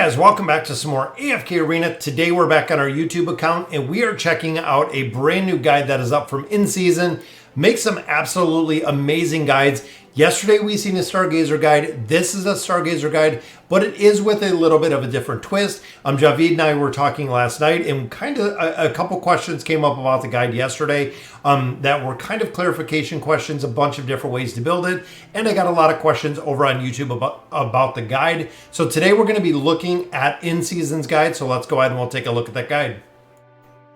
Guys, welcome back to some more AFK Arena. Today we're back on our YouTube account and we are checking out a brand new guide that is up from In Season. Make some absolutely amazing guides. Yesterday we seen a Stargazer guide. This is a Stargazer guide, but it is with a little bit of a different twist. Javid and I were talking last night and kind of a couple questions came up about the guide yesterday that were kind of clarification questions, a bunch of different ways to build it. And I got a lot of questions over on YouTube about the guide. So today we're going to be looking at In Season's guide. So let's go ahead and we'll take a look at that guide.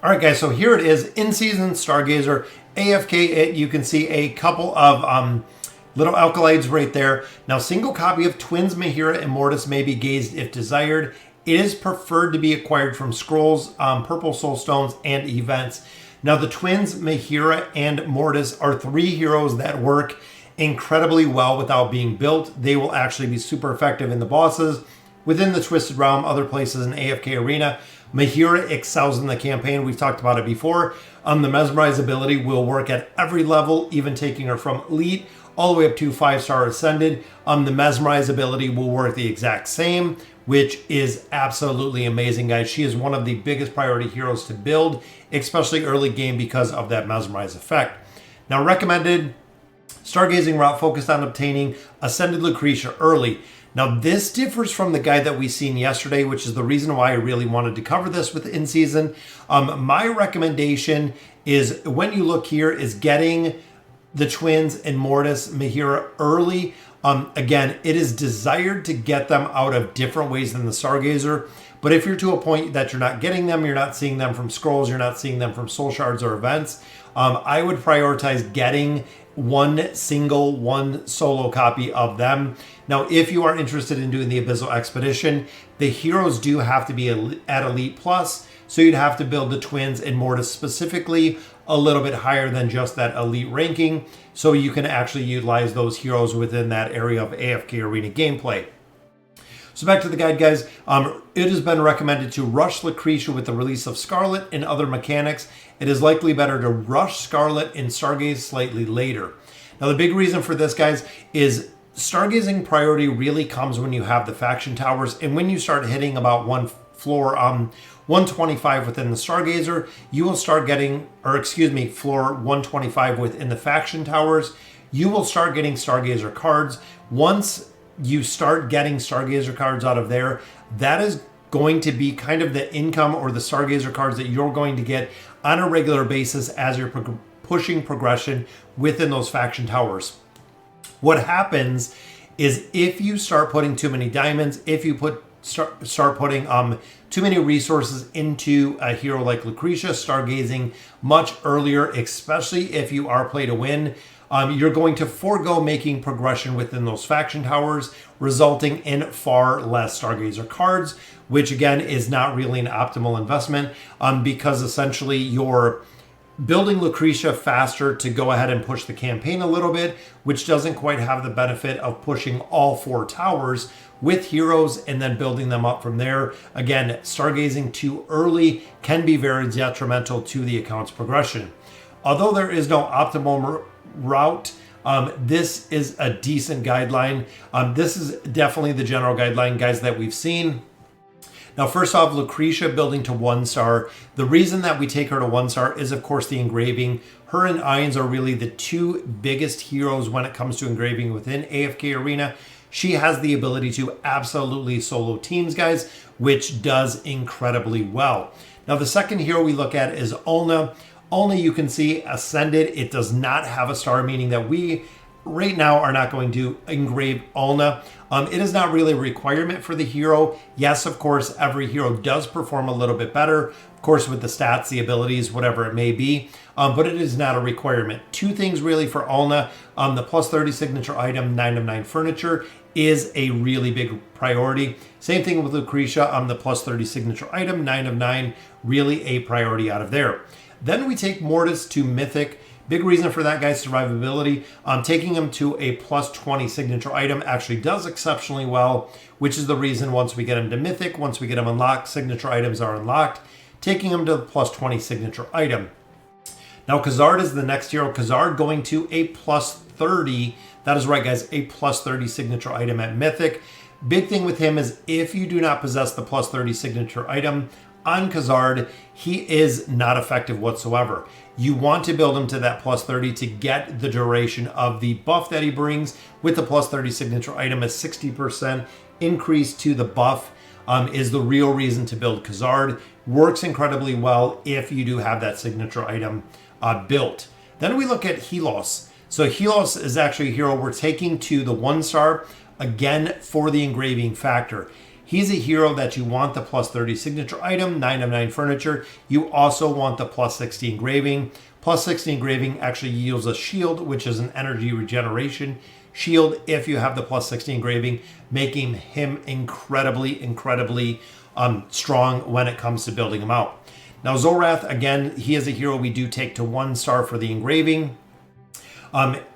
All right, guys, so here it is, In Season Stargazer AFK. You can see a couple of little alkalides right there. Now, single copy of Twins Mahira and Mortis may be gazed if desired. It is preferred to be acquired from scrolls, purple soul stones, and events. Now, the Twins Mahira and Mortis are three heroes that work incredibly well without being built. They will actually be super effective in the bosses, within the Twisted Realm, other places in AFK Arena. Mahira excels in the campaign. We've talked about it before. The Mesmerize ability will work at every level, even taking her from Elite all the way up to 5-star Ascended. The Mesmerize ability will work the exact same, which is absolutely amazing, guys. She is one of the biggest priority heroes to build, especially early game because of that Mesmerize effect. Now, recommended Stargazing route focused on obtaining Ascended Lucretia early. Now, this differs from the guide that we seen yesterday, which is the reason why I really wanted to cover this with In Season. My recommendation is, when you look here, is getting the Twins and Mortis Mahira early. Again, it is desired to get them out of different ways than the Stargazer. But if you're to a point that you're not getting them, you're not seeing them from scrolls, you're not seeing them from soul shards or events, I would prioritize getting one solo copy of them. Now, if you are interested in doing the Abyssal Expedition, the heroes do have to be at Elite Plus, so you'd have to build the Twins and Mortis specifically a little bit higher than just that Elite ranking, so you can actually utilize those heroes within that area of AFK Arena gameplay. So back to the guide, guys. It has been recommended to rush Lucretia with the release of Scarlet and other mechanics. It is likely better to rush Scarlet and Stargaze slightly later. Now, the big reason for this, guys, is Stargazing priority really comes when you have the faction towers, and when you start hitting about floor 125 within the Stargazer, you will start getting, floor 125 within the faction towers, you will start getting Stargazer cards. Once you start getting Stargazer cards out of there, that is going to be kind of the income or the Stargazer cards that you're going to get on a regular basis as you're pushing progression within those faction towers. What happens is, if you start putting too many diamonds, if you start putting too many resources into a hero like Lucretia, Stargazing much earlier, especially if you are play to win, you're going to forego making progression within those faction towers, resulting in far less Stargazer cards, which again is not really an optimal investment, because essentially you're building Lucretia faster to go ahead and push the campaign a little bit, which doesn't quite have the benefit of pushing all 4 towers with heroes and then building them up from there. Again, Stargazing too early can be very detrimental to the account's progression. Although there is no optimal route, this is a decent guideline. This is definitely the general guideline, guys, that we've seen. Now, first off, Lucretia building to 1-star. The reason that we take her to 1-star is, of course, the engraving. Her and Ions are really the two biggest heroes when it comes to engraving within AFK Arena. She has the ability to absolutely solo teams, guys, which does incredibly well. Now, the second hero we look at is Ulna. Ulna, you can see, Ascended. It does not have a star, meaning that we right now are not going to engrave Ulna. It is not really a requirement for the hero. Yes, of course, every hero does perform a little bit better, of course, with the stats, the abilities, whatever it may be, but it is not a requirement. Two things really for Ulna. The plus 30 signature item, 9 of 9 furniture, is a really big priority. Same thing with Lucretia. The plus 30 signature item, 9 of 9, really a priority out of there. Then we take Mortis to Mythic. Big reason for that, guys, survivability. Taking him to a plus 20 signature item actually does exceptionally well, which is the reason once we get him to Mythic, once we get him unlocked, signature items are unlocked, taking him to the plus 20 signature item. Now, Khazard is the next hero. Khazard going to a plus 30. That is right, guys, a plus 30 signature item at Mythic. Big thing with him is if you do not possess the plus 30 signature item on Khazard, he is not effective whatsoever. You want to build him to that plus 30 to get the duration of the buff that he brings with the plus 30 signature item. A 60% increase to the buff is the real reason to build Khazard. Works incredibly well if you do have that signature item built. Then we look at Helos. So Helos is actually a hero we're taking to the 1-star, again for the engraving factor. He's a hero that you want the plus 30 signature item, 9 of 9 furniture. You also want the plus 60 engraving. Plus 60 engraving actually yields a shield, which is an energy regeneration shield if you have the plus 60 engraving, making him incredibly strong when it comes to building him out. Now Zorath, again, he is a hero we do take to 1-star for the engraving.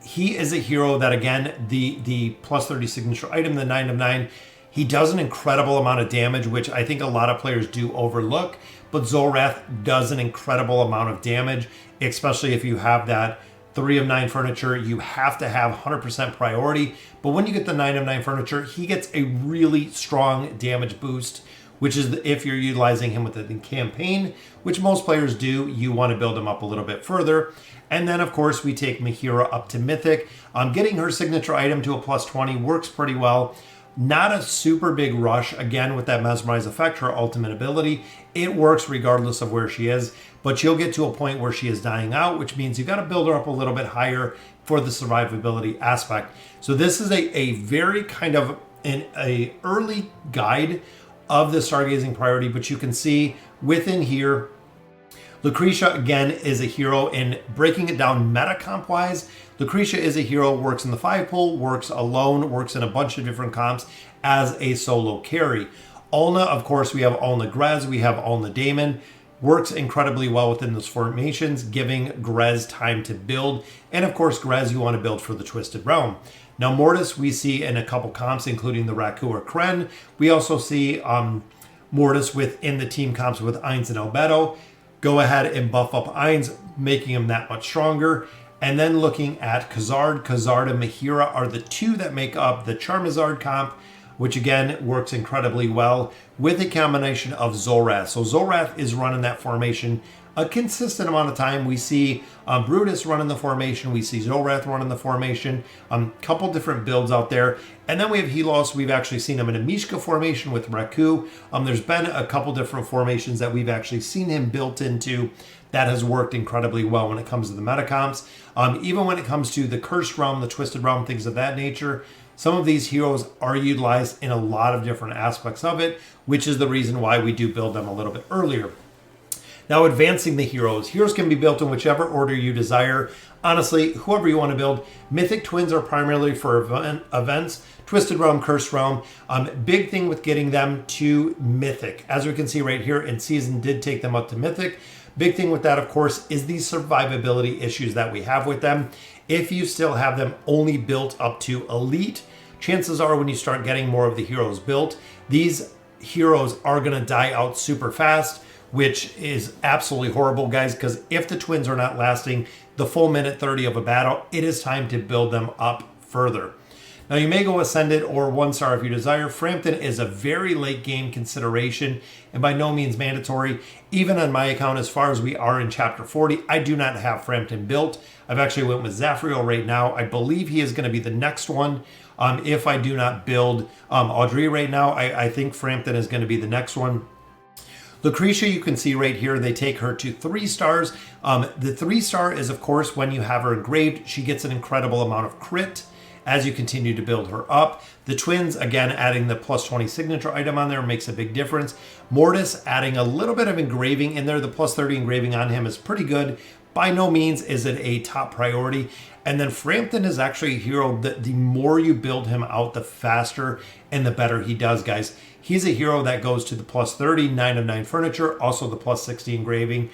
He is a hero that, again, the plus 30 signature item, the 9 of 9, he does an incredible amount of damage, which I think a lot of players do overlook, but Zorath does an incredible amount of damage, especially if you have that 3 of 9 furniture. You have to have 100% priority, but when you get the 9 of 9 furniture, he gets a really strong damage boost, which is if you're utilizing him with the campaign, which most players do. You want to build him up a little bit further. And then, of course, we take Mahira up to Mythic. Getting her signature item to a plus 20 works pretty well. Not a super big rush, again, with that Mesmerize effect, her ultimate ability. It works regardless of where she is, but she'll get to a point where she is dying out, which means you got to build her up a little bit higher for the survivability aspect. So this is a very kind of an early guide of the Stargazing priority, but you can see within here, Lucretia, again, is a hero. In breaking it down meta comp wise, Lucretia is a hero, works in the 5-pool, works alone, works in a bunch of different comps as a solo carry. Ulna, of course, we have Ulna Grez, we have Ulna Daemon, works incredibly well within those formations, giving Grez time to build. And of course, Grez you want to build for the Twisted Realm. Now, Mortis we see in a couple comps, including the Raku or Kren. We also see Mortis within the team comps with Ainz and Albedo. Go ahead and buff up Ainz, making him that much stronger. And then looking at Khazard and Mahira are the two that make up the Charmazard comp, which again works incredibly well with a combination of Zorath. So Zorath is running that formation a consistent amount of time. We see Brutus running the formation. We see Zorath running the formation. Couple different builds out there. And then we have Helos. We've actually seen him in a Mishka formation with Raku. There's been a couple different formations that we've actually seen him built into that has worked incredibly well when it comes to the metacomps. Even when it comes to the Cursed Realm, the Twisted Realm, things of that nature, some of these heroes are utilized in a lot of different aspects of it, which is the reason why we do build them a little bit earlier. Now, advancing the heroes. Heroes can be built in whichever order you desire. Honestly, whoever you want to build. Mythic Twins are primarily for events. Twisted Realm, Cursed Realm. Big thing with getting them to Mythic. As we can see right here, Inseason did take them up to Mythic. Big thing with that, of course, is the survivability issues that we have with them. If you still have them only built up to Elite, chances are when you start getting more of the heroes built, these heroes are going to die out super fast, which is absolutely horrible, guys, because if the twins are not lasting the full minute 30 of a battle, it is time to build them up further. Now, you may go Ascended or 1-star if you desire. Frampton is a very late game consideration and by no means mandatory. Even on my account, as far as we are in Chapter 40, I do not have Frampton built. I've actually went with Zafriel right now. I believe he is going to be the next one. If I do not build Audrey right now, I think Frampton is going to be the next one. Lucretia, you can see right here, they take her to 3 stars. The 3-star is, of course, when you have her engraved, she gets an incredible amount of crit as you continue to build her up. The twins, again, adding the plus 20 signature item on there makes a big difference. Mortis, adding a little bit of engraving in there. The plus 30 engraving on him is pretty good. By no means is it a top priority. And then Frampton is actually a hero that the more you build him out, the faster and the better he does, guys. He's a hero that goes to the plus 30, 9 of 9 furniture, also the plus 60 engraving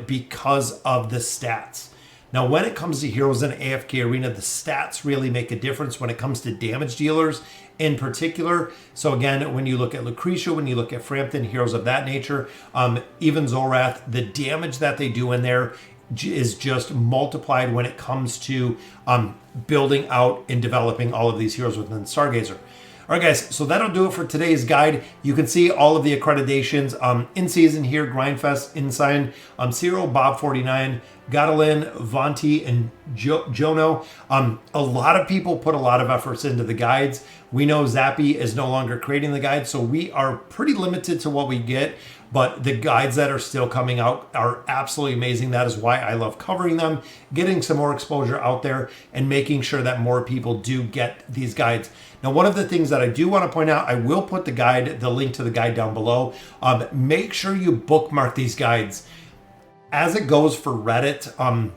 because of the stats. Now, when it comes to heroes in AFK Arena, the stats really make a difference when it comes to damage dealers in particular. So again, when you look at Lucretia, when you look at Frampton, heroes of that nature, even Zorath, the damage that they do in there is just multiplied when it comes to building out and developing all of these heroes within Stargazer. All right, guys, so that'll do it for today's guide. You can see all of the accreditations in season here: Grindfest, Insign, Ciro, Bob 49, Godalin, Vonti, and Jono. A lot of people put a lot of efforts into the guides. We know Zappy is no longer creating the guides, so we are pretty limited to what we get. But the guides that are still coming out are absolutely amazing. That is why I love covering them, getting some more exposure out there, and making sure that more people do get these guides. Now, one of the things that I do want to point out, I will put the link to the guide down below. Make sure you bookmark these guides. As it goes for Reddit,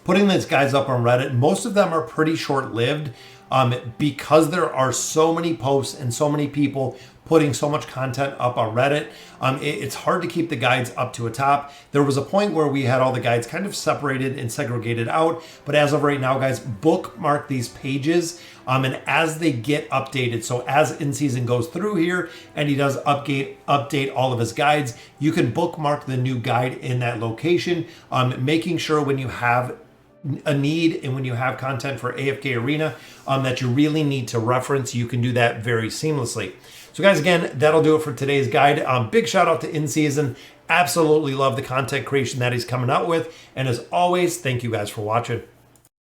putting these guides up on Reddit, most of them are pretty short-lived because there are so many posts and so many people putting so much content up on Reddit. It's hard to keep the guides up to a top. There was a point where we had all the guides kind of separated and segregated out, but as of right now, guys, bookmark these pages, and as they get updated, so as In-Season goes through here and he does update all of his guides, you can bookmark the new guide in that location, making sure when you have a need and when you have content for AFK Arena that you really need to reference, you can do that very seamlessly. So guys, again, that'll do it for today's guide. Big shout out to In-Season. Absolutely love the content creation that he's coming out with. And as always, thank you guys for watching.